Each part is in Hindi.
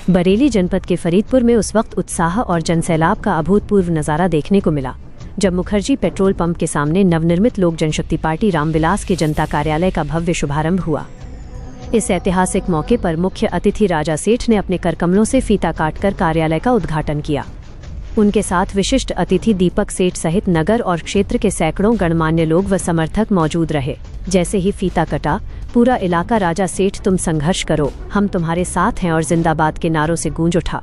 बरेली जनपद के फरीदपुर में उस वक्त उत्साह और जनसैलाब का अभूतपूर्व नज़ारा देखने को मिला जब मुखर्जी पेट्रोल पंप के सामने नवनिर्मित लोक जनशक्ति पार्टी रामविलास के जनता कार्यालय का भव्य शुभारंभ हुआ। इस ऐतिहासिक मौके पर मुख्य अतिथि राजा सेठ ने अपने करकमलों से फीता काटकर कार्यालय का उद्घाटन किया। उनके साथ विशिष्ट अतिथि दीपक सेठ सहित नगर और क्षेत्र के सैकड़ों गणमान्य लोग व समर्थक मौजूद रहे। जैसे ही फीता कटा, पूरा इलाका राजा सेठ तुम संघर्ष करो, हम तुम्हारे साथ हैं और जिंदाबाद के नारों से गूंज उठा।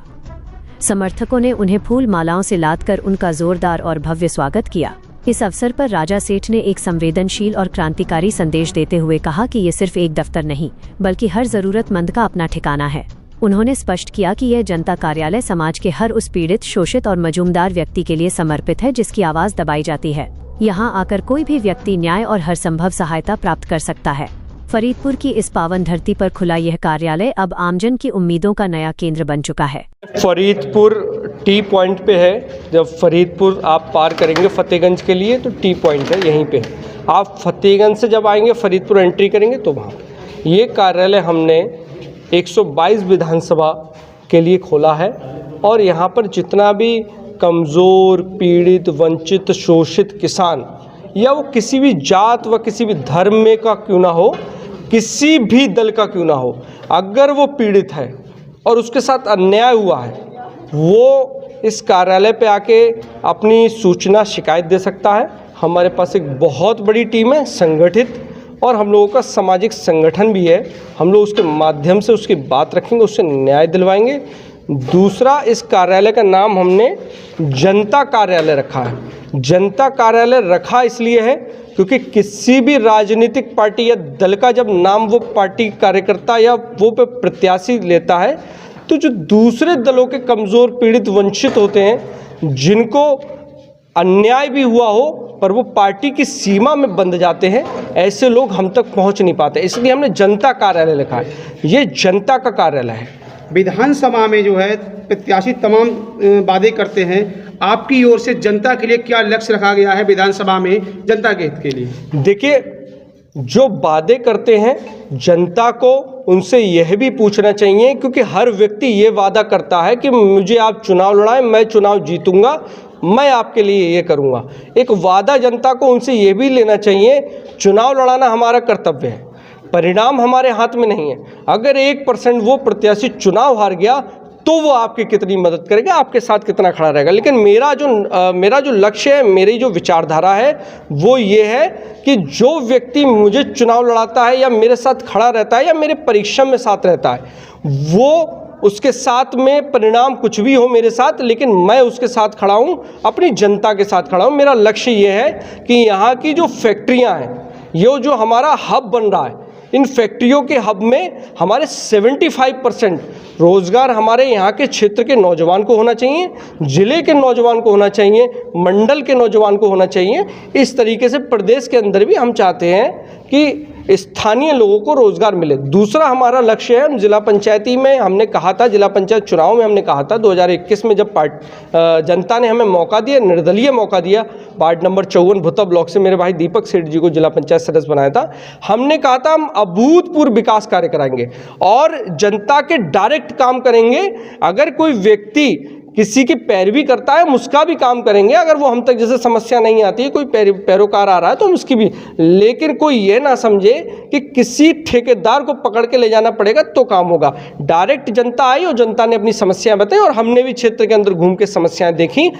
समर्थकों ने उन्हें फूल मालाओं से लादकर उनका जोरदार और भव्य स्वागत किया। इस अवसर पर राजा सेठ ने एक संवेदनशील और क्रांतिकारी संदेश देते हुए कहा कि ये सिर्फ एक दफ्तर नहीं, बल्कि हर जरूरतमंद का अपना ठिकाना है। उन्होंने स्पष्ट किया कि यह जनता कार्यालय समाज के हर उस पीड़ित, शोषित और मजूमदार व्यक्ति के लिए समर्पित है जिसकी आवाज दबाई जाती है। यहाँ आकर कोई भी व्यक्ति न्याय और हर संभव सहायता प्राप्त कर सकता है। फरीदपुर की इस पावन धरती पर खुला यह कार्यालय अब आमजन की उम्मीदों का नया केंद्र बन चुका है। फरीदपुर टी पॉइंट पे है। जब फरीदपुर आप पार करेंगे फतेहगंज के लिए तो टी पॉइंट है, यहीं पे। आप फतेहगंज से जब आएंगे फरीदपुर एंट्री करेंगे तो वहाँ ये कार्यालय हमने 122 विधानसभा के लिए खोला है। और यहाँ पर जितना भी कमज़ोर, पीड़ित, वंचित, शोषित किसान या वो किसी भी जात व किसी भी धर्म में का क्यों ना हो, किसी भी दल का क्यों ना हो, अगर वो पीड़ित है और उसके साथ अन्याय हुआ है, वो इस कार्यालय पे आके अपनी सूचना, शिकायत दे सकता है। हमारे पास एक बहुत बड़ी टीम है संगठित, और हम लोगों का सामाजिक संगठन भी है। हम लोग उसके माध्यम से उसकी बात रखेंगे, उससे न्याय दिलवाएंगे। दूसरा, इस कार्यालय का नाम हमने जनता कार्यालय रखा है। जनता कार्यालय रखा इसलिए है क्योंकि किसी भी राजनीतिक पार्टी या दल का जब नाम वो पार्टी कार्यकर्ता या वो पे प्रत्याशी लेता है तो जो दूसरे दलों के कमज़ोर, पीड़ित, वंचित होते हैं, जिनको अन्याय भी हुआ हो पर वो पार्टी की सीमा में बंध जाते हैं, ऐसे लोग हम तक पहुंच नहीं पाते। इसलिए हमने जनता कार्यालय लिखा है। ये जनता का कार्यालय है। विधानसभा में जो है प्रत्याशी तमाम वादे करते हैं, आपकी ओर से जनता के लिए क्या लक्ष्य रखा गया है विधानसभा में जनता के हित के लिए? देखिए, जो वादे करते हैं जनता को उनसे यह भी पूछना चाहिए, क्योंकि हर व्यक्ति ये वादा करता है कि मुझे आप चुनाव लड़ाएं, मैं चुनाव जीतूंगा, मैं आपके लिए ये करूंगा। एक वादा जनता को उनसे ये भी लेना चाहिए, चुनाव लड़ाना हमारा कर्तव्य है, परिणाम हमारे हाथ में नहीं है। अगर 1% वो प्रत्याशी चुनाव हार गया तो वो आपकी कितनी मदद करेगा, आपके साथ कितना खड़ा रहेगा। लेकिन मेरा जो लक्ष्य है, मेरी जो विचारधारा है वो ये है कि जो व्यक्ति मुझे चुनाव लड़ाता है या मेरे साथ खड़ा रहता है या मेरे परिश्रम में साथ रहता है, वो उसके साथ में परिणाम कुछ भी हो मेरे साथ, लेकिन मैं उसके साथ खड़ा हूँ, अपनी जनता के साथ खड़ा हूँ। मेरा लक्ष्य ये है कि यहाँ की जो फैक्ट्रियाँ हैं, ये जो हमारा हब बन रहा है, इन फैक्ट्रियों के हब में हमारे 75% रोज़गार हमारे यहाँ के क्षेत्र के नौजवान को होना चाहिए, ज़िले के नौजवान को होना चाहिए, मंडल के नौजवान को होना चाहिए। इस तरीके से प्रदेश के अंदर भी हम चाहते हैं कि स्थानीय लोगों को रोज़गार मिले। दूसरा हमारा लक्ष्य है, हम जिला पंचायती में हमने कहा था, जिला पंचायत चुनाव में हमने कहा था 2021 में, जब जनता ने हमें मौका दिया, निर्दलीय मौका दिया, वार्ड नंबर 54 भुता ब्लॉक से मेरे भाई दीपक सेठ जी को जिला पंचायत सदस्य बनाया था। हमने कहा था हम अभूतपूर्व विकास कार्य कराएंगे और जनता के डायरेक्ट काम करेंगे। अगर कोई व्यक्ति किसी की पैरवी करता है, हम उसका भी काम करेंगे। अगर वो हम तक जैसे समस्या नहीं आती है, कोई पैरोकार आ रहा है तो हम उसकी भी, लेकिन कोई ये ना समझे कि किसी ठेकेदार को पकड़ के ले जाना पड़ेगा तो काम होगा। डायरेक्ट जनता आई और जनता ने अपनी समस्याएं बताई और हमने भी क्षेत्र के अंदर घूम के समस्याएं देखी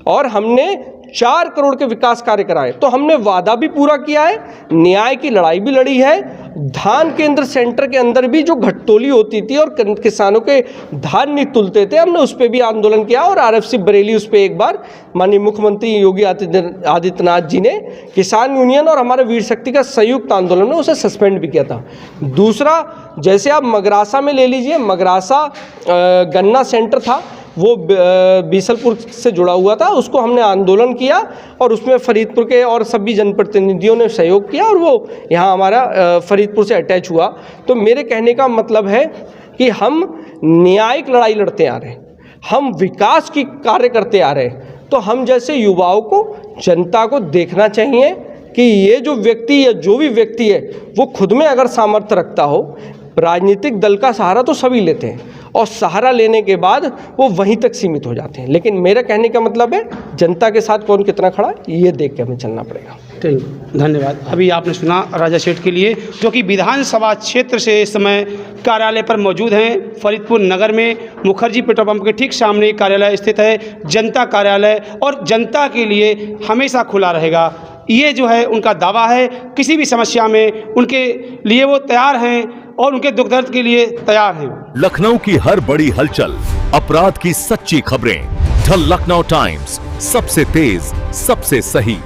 और हमने 4 करोड़ के विकास कार्य कराए। तो हमने वादा भी पूरा किया है, न्याय की लड़ाई भी लड़ी है। धान केंद्र सेंटर के अंदर भी जो घटतोली होती थी और किसानों के धान नहीं तुलते थे, हमने उस पर भी आंदोलन किया और आरएफसी बरेली उस पर एक बार माननीय मुख्यमंत्री योगी आदित्यनाथ जी ने किसान यूनियन और हमारे वीर शक्ति का संयुक्त आंदोलन में उसे सस्पेंड भी किया था। दूसरा, जैसे आप मगरासा में ले लीजिए, मगरासा गन्ना सेंटर था, वो बीसलपुर से जुड़ा हुआ था, उसको हमने आंदोलन किया और उसमें फरीदपुर के और सभी जनप्रतिनिधियों ने सहयोग किया और वो यहाँ हमारा फरीदपुर से अटैच हुआ। तो मेरे कहने का मतलब है कि हम न्यायिक लड़ाई लड़ते आ रहे हैं, हम विकास की कार्य करते आ रहे हैं। तो हम जैसे युवाओं को, जनता को देखना चाहिए कि ये जो व्यक्ति या जो भी व्यक्ति है वो खुद में अगर सामर्थ्य रखता हो, राजनीतिक दल का सहारा तो सभी लेते हैं और सहारा लेने के बाद वो वहीं तक सीमित हो जाते हैं। लेकिन मेरा कहने का मतलब है जनता के साथ कौन कितना खड़ा है ये देख के हमें चलना पड़ेगा। ठीक, धन्यवाद। अभी आपने सुना राजा सेठ के लिए, जो कि विधानसभा क्षेत्र से इस समय कार्यालय पर मौजूद हैं। फरीदपुर नगर में मुखर्जी पेट्रोल पंप के ठीक सामने कार्यालय स्थित है, जनता कार्यालय, और जनता के लिए हमेशा खुला रहेगा, ये जो है उनका दावा है। किसी भी समस्या में उनके लिए वो तैयार हैं और उनके दुख दर्द के लिए तैयार हैं। लखनऊ की हर बड़ी हलचल, अपराध की सच्ची खबरें, द लखनऊ टाइम्स, सबसे तेज, सबसे सही।